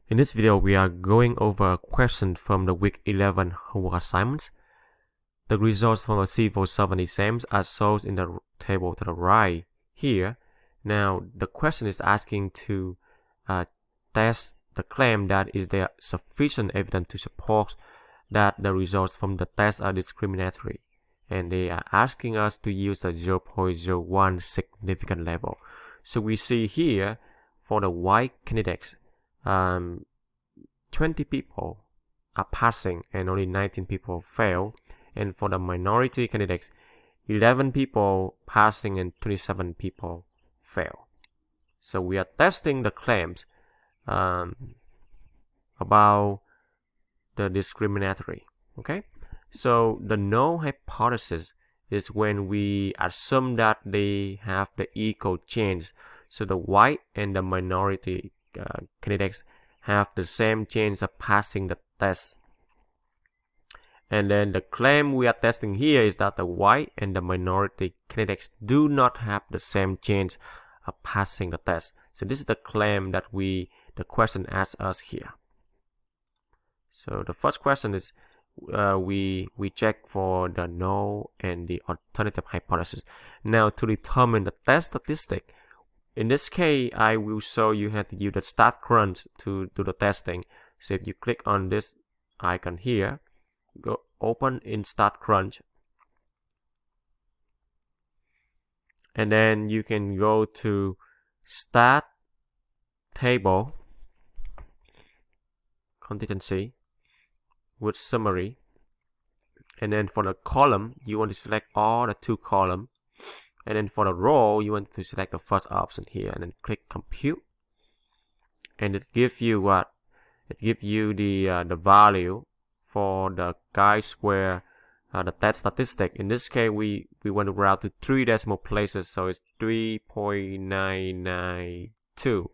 In this video, we are going over a question from the week 11 homework assignments. The results from the C160 exams are shown in the table to the right here. Now, the question is asking to test the claim that is there sufficient evidence to support that the results from the test are discriminatory. And they are asking us to use the 0.01 significant level. So we see here for the white candidates, 20 people are passing and only 19 people fail. And for the minority candidates, 11 people passing and 27 people fail. So we are testing the claims about the discriminatory. Okay, so the null hypothesis is when we assume that they have the equal chance. So the white and the minority candidates have the same chance of passing the test. And then the claim we are testing here is that the white and the minority candidates do not have the same chance of passing the test. So this is the claim that the question asks us here. So the first question is we check for the null and the alternative hypothesis. Now to determine the test statistic, in this case, I will show you how to use the start crunch to do the testing. So if you click on this icon here, go open in start crunch, and then you can go to start table contingency with summary, and then for the column you want to select all the 2 columns, and then for the row you want to select the first option here, and then click compute, and it gives you what? It gives you the value for the chi-square the test statistic. In this case, we want to route to 3 decimal places, so it's 3.992,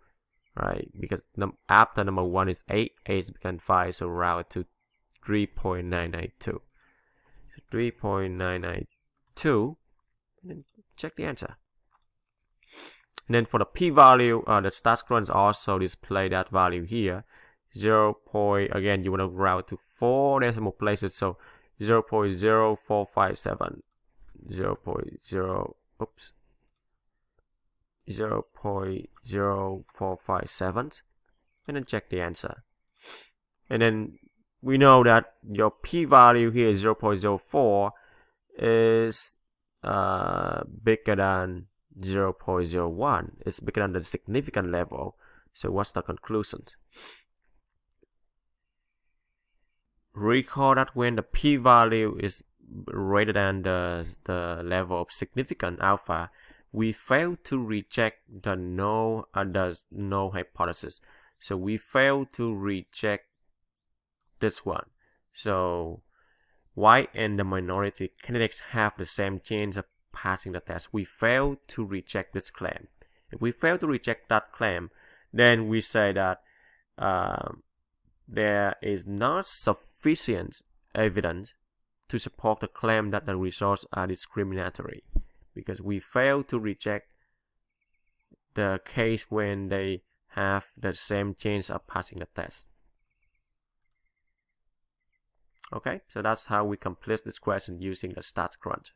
right? Because after number 1 is 8, 8 is bigger than 5, so route to 3.992. So 3.992, and then check the answer. And then for the p-value, the start crunch also display that value here. 0. Again, you want to route to 4 decimal places, so 0.0457, 0.0457, and then check the answer. And then we know that your p-value here is 0.04 is bigger than 0.01. It's bigger than the significant level. So what's the conclusion? Recall that when the p-value is greater than the level of significant alpha, we fail to reject the null hypothesis. So we fail to reject this one. So white and the minority candidates have the same chance of passing the test. We fail to reject this claim. If we fail to reject that claim, then we say that there is not sufficient evidence to support the claim that the results are discriminatory, because we fail to reject the case when they have the same chance of passing the test. Okay, so that's how we complete this question using the start crunch.